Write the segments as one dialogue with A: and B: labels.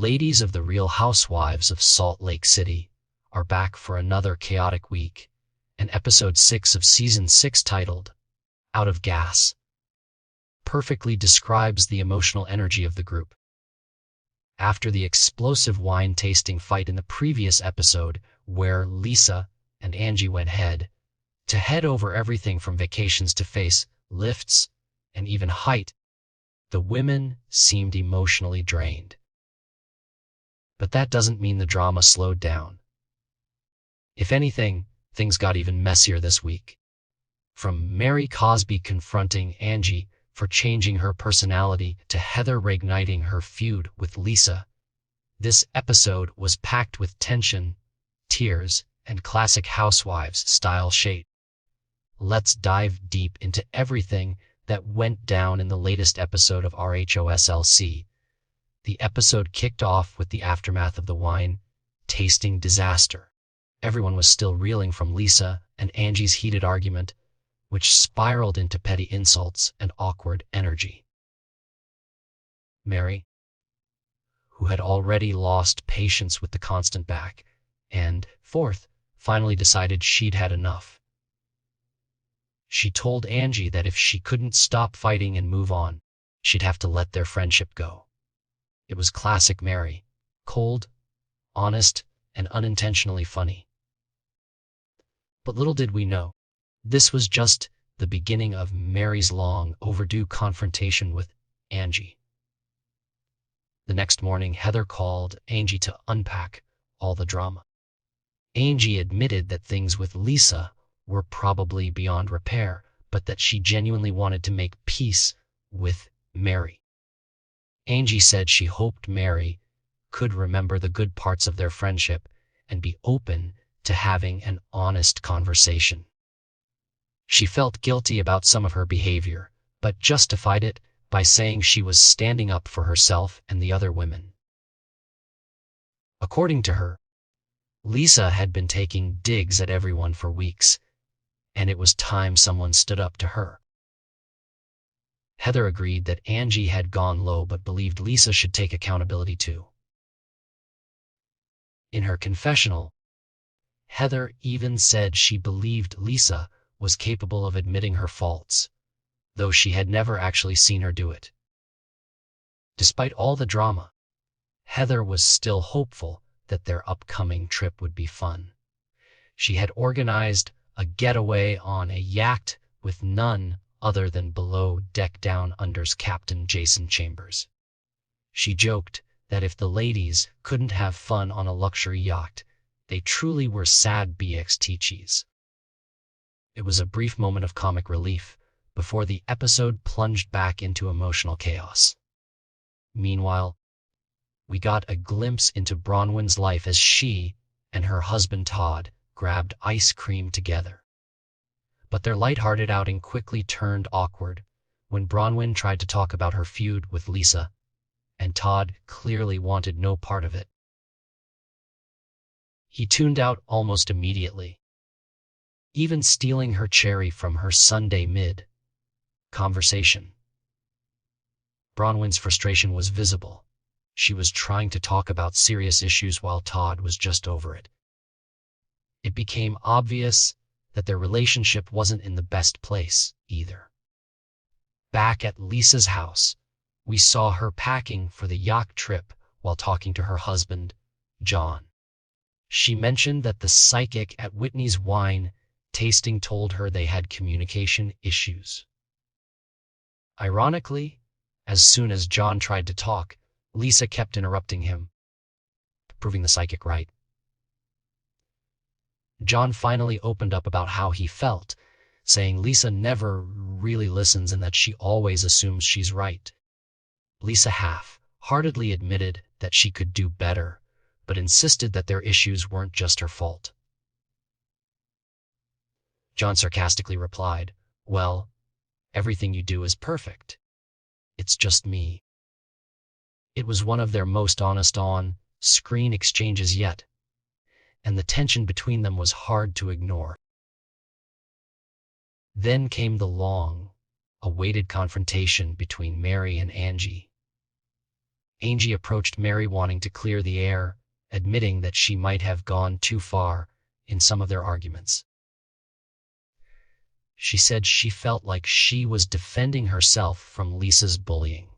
A: ladies of the Real Housewives of Salt Lake City are back for another chaotic week, and episode 6 of season 6, titled Out of Gas, perfectly describes the emotional energy of the group. After the explosive wine tasting fight in the previous episode, where Lisa and Angie went head to head over everything from vacations to face lifts and even height, the women seemed emotionally drained. But that doesn't mean the drama slowed down. If anything, things got even messier this week. From Mary Cosby confronting Angie for changing her personality to Heather reigniting her feud with Lisa, this episode was packed with tension, tears, and classic Housewives-style shade. Let's dive deep into everything that went down in the latest episode of RHOSLC. The episode kicked off with the aftermath of the wine-tasting disaster. Everyone was still reeling from Lisa and Angie's heated argument, which spiraled into petty insults and awkward energy. Mary, who had already lost patience with the constant back and forth, finally decided she'd had enough. She told Angie that if she couldn't stop fighting and move on, she'd have to let their friendship go. It was classic Mary, cold, honest, and unintentionally funny. But little did we know, this was just the beginning of Mary's long overdue confrontation with Angie. The next morning, Heather called Angie to unpack all the drama. Angie admitted that things with Lisa were probably beyond repair, but that she genuinely wanted to make peace with Mary. Angie said she hoped Mary could remember the good parts of their friendship and be open to having an honest conversation. She felt guilty about some of her behavior, but justified it by saying she was standing up for herself and the other women. According to her, Lisa had been taking digs at everyone for weeks, and it was time someone stood up to her. Heather agreed that Angie had gone low but believed Lisa should take accountability too. In her confessional, Heather even said she believed Lisa was capable of admitting her faults, though she had never actually seen her do it. Despite all the drama, Heather was still hopeful that their upcoming trip would be fun. She had organized a getaway on a yacht with none other than Below Deck Down Under's Captain Jason Chambers. She joked that if the ladies couldn't have fun on a luxury yacht, they truly were sad BXTCs. It was a brief moment of comic relief before the episode plunged back into emotional chaos. Meanwhile, we got a glimpse into Bronwyn's life as she and her husband Todd grabbed ice cream together. But their lighthearted outing quickly turned awkward when Bronwyn tried to talk about her feud with Lisa, and Todd clearly wanted no part of it. He tuned out almost immediately, even stealing her cherry from her Sunday mid-conversation. Bronwyn's frustration was visible. She was trying to talk about serious issues while Todd was just over it. It became obvious that their relationship wasn't in the best place either. Back at Lisa's house, we saw her packing for the yacht trip while talking to her husband, John. She mentioned that the psychic at Whitney's wine tasting told her they had communication issues. Ironically, as soon as John tried to talk, Lisa kept interrupting him, proving the psychic right. John finally opened up about how he felt, saying Lisa never really listens and that she always assumes she's right. Lisa half-heartedly admitted that she could do better, but insisted that their issues weren't just her fault. John sarcastically replied, "Well, everything you do is perfect. It's just me." It was one of their most honest on-screen exchanges yet, and the tension between them was hard to ignore. Then came the long-awaited confrontation between Mary and Angie. Angie approached Mary wanting to clear the air, admitting that she might have gone too far in some of their arguments. She said she felt like she was defending herself from Lisa's bullying.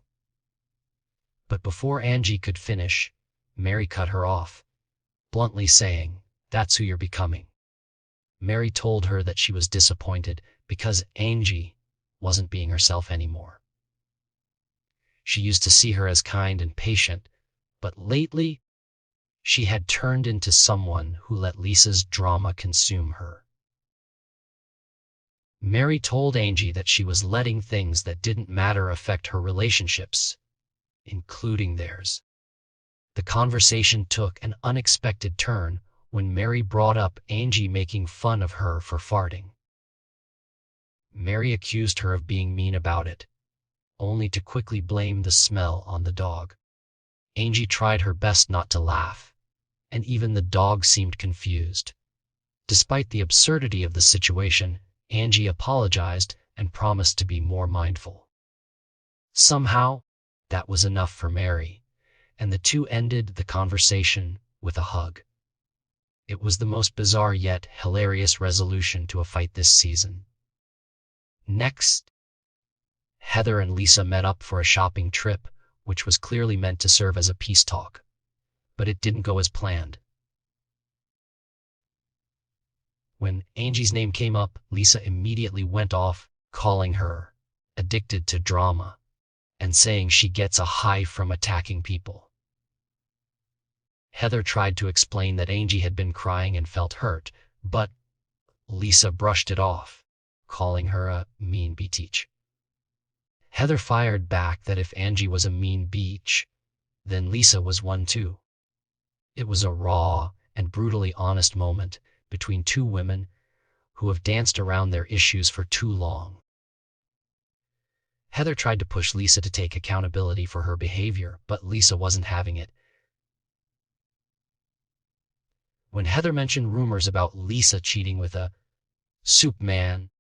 A: But before Angie could finish, Mary cut her off, bluntly saying, "That's who you're becoming." Mary told her that she was disappointed because Angie wasn't being herself anymore. She used to see her as kind and patient, but lately she had turned into someone who let Lisa's drama consume her. Mary told Angie that she was letting things that didn't matter affect her relationships, including theirs. The conversation took an unexpected turn when Mary brought up Angie making fun of her for farting. Mary accused her of being mean about it, only to quickly blame the smell on the dog. Angie tried her best not to laugh, and even the dog seemed confused. Despite the absurdity of the situation, Angie apologized and promised to be more mindful. Somehow, that was enough for Mary, and the two ended the conversation with a hug. It was the most bizarre yet hilarious resolution to a fight this season. Next, Heather and Lisa met up for a shopping trip, which was clearly meant to serve as a peace talk, but it didn't go as planned. When Angie's name came up, Lisa immediately went off, calling her addicted to drama and saying she gets a high from attacking people. Heather tried to explain that Angie had been crying and felt hurt, but Lisa brushed it off, calling her a mean bitch. Heather fired back that if Angie was a mean bitch, then Lisa was one too. It was a raw and brutally honest moment between two women who have danced around their issues for too long. Heather tried to push Lisa to take accountability for her behavior, but Lisa wasn't having it. When Heather mentioned rumors about Lisa cheating with a soup man,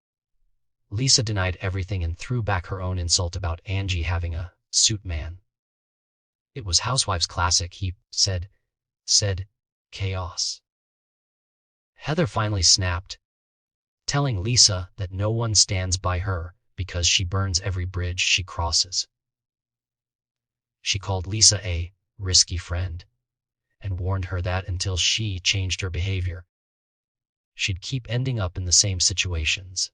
A: Lisa denied everything and threw back her own insult about Angie having a suit man. It was Housewives classic, he said chaos. Heather finally snapped, telling Lisa that no one stands by her because she burns every bridge she crosses. She called Lisa a risky friend and warned her that until she changed her behavior, she'd keep ending up in the same situations.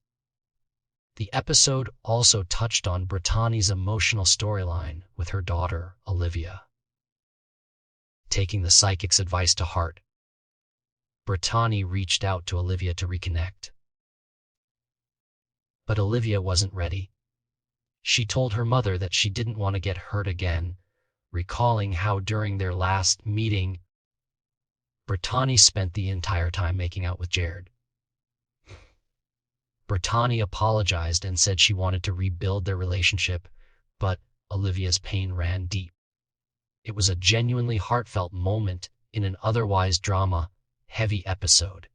A: The episode also touched on Brittany's emotional storyline with her daughter, Olivia. Taking the psychic's advice to heart, Brittany reached out to Olivia to reconnect. But Olivia wasn't ready. She told her mother that she didn't want to get hurt again, recalling how during their last meeting, Brittany spent the entire time making out with Jared. Brittany apologized and said she wanted to rebuild their relationship, but Olivia's pain ran deep. It was a genuinely heartfelt moment in an otherwise drama-heavy episode.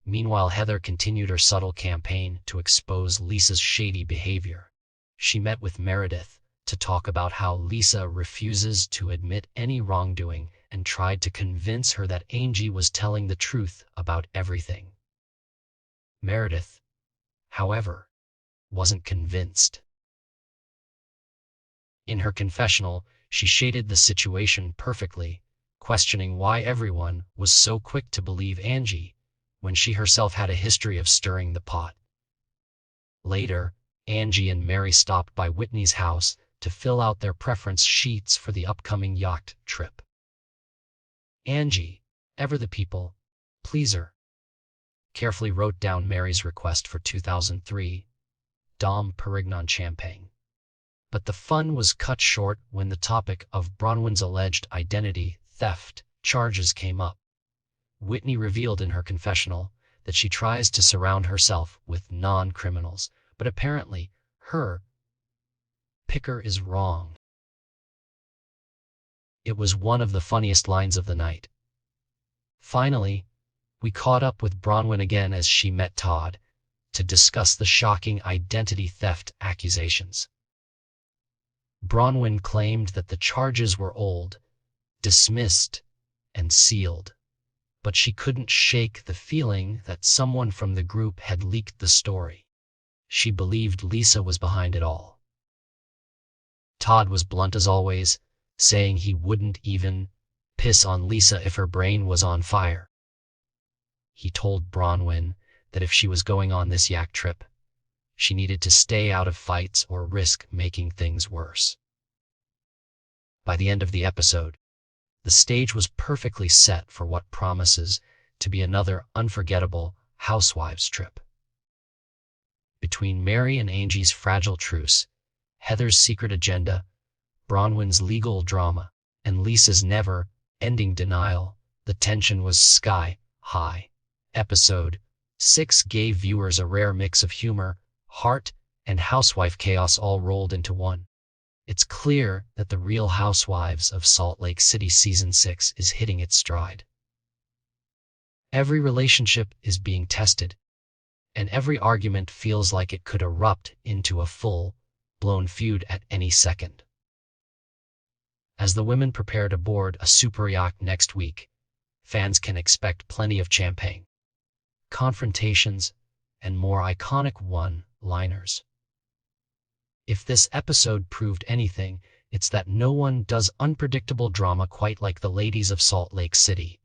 A: Meanwhile, Heather continued her subtle campaign to expose Lisa's shady behavior. She met with Meredith to talk about how Lisa refuses to admit any wrongdoing and tried to convince her that Angie was telling the truth about everything. Meredith, however, wasn't convinced. In her confessional, she shaded the situation perfectly, questioning why everyone was so quick to believe Angie when she herself had a history of stirring the pot. Later, Angie and Mary stopped by Whitney's house to fill out their preference sheets for the upcoming yacht trip. Angie, ever the people pleaser, carefully wrote down Mary's request for 2003 Dom Perignon champagne. But the fun was cut short when the topic of Bronwyn's alleged identity theft charges came up. Whitney revealed in her confessional that she tries to surround herself with non-criminals, but apparently her picker is wrong. It was one of the funniest lines of the night. Finally, we caught up with Bronwyn again as she met Todd to discuss the shocking identity theft accusations. Bronwyn claimed that the charges were old, dismissed, and sealed, but she couldn't shake the feeling that someone from the group had leaked the story. She believed Lisa was behind it all. Todd was blunt as always, saying he wouldn't even piss on Lisa if her brain was on fire. He told Bronwyn that if she was going on this yak trip, she needed to stay out of fights or risk making things worse. By the end of the episode, the stage was perfectly set for what promises to be another unforgettable Housewives trip. Between Mary and Angie's fragile truce, Heather's secret agenda, Bronwyn's legal drama, and Lisa's never-ending denial, the tension was sky-high. Episode 6 gave viewers a rare mix of humor, heart, and housewife chaos all rolled into one. It's clear that the Real Housewives of Salt Lake City Season 6 is hitting its stride. Every relationship is being tested, and every argument feels like it could erupt into a full-blown feud at any second. As the women prepare to board a super yacht next week, fans can expect plenty of champagne, confrontations, and more iconic one-liners. If this episode proved anything, it's that no one does unpredictable drama quite like the ladies of Salt Lake City.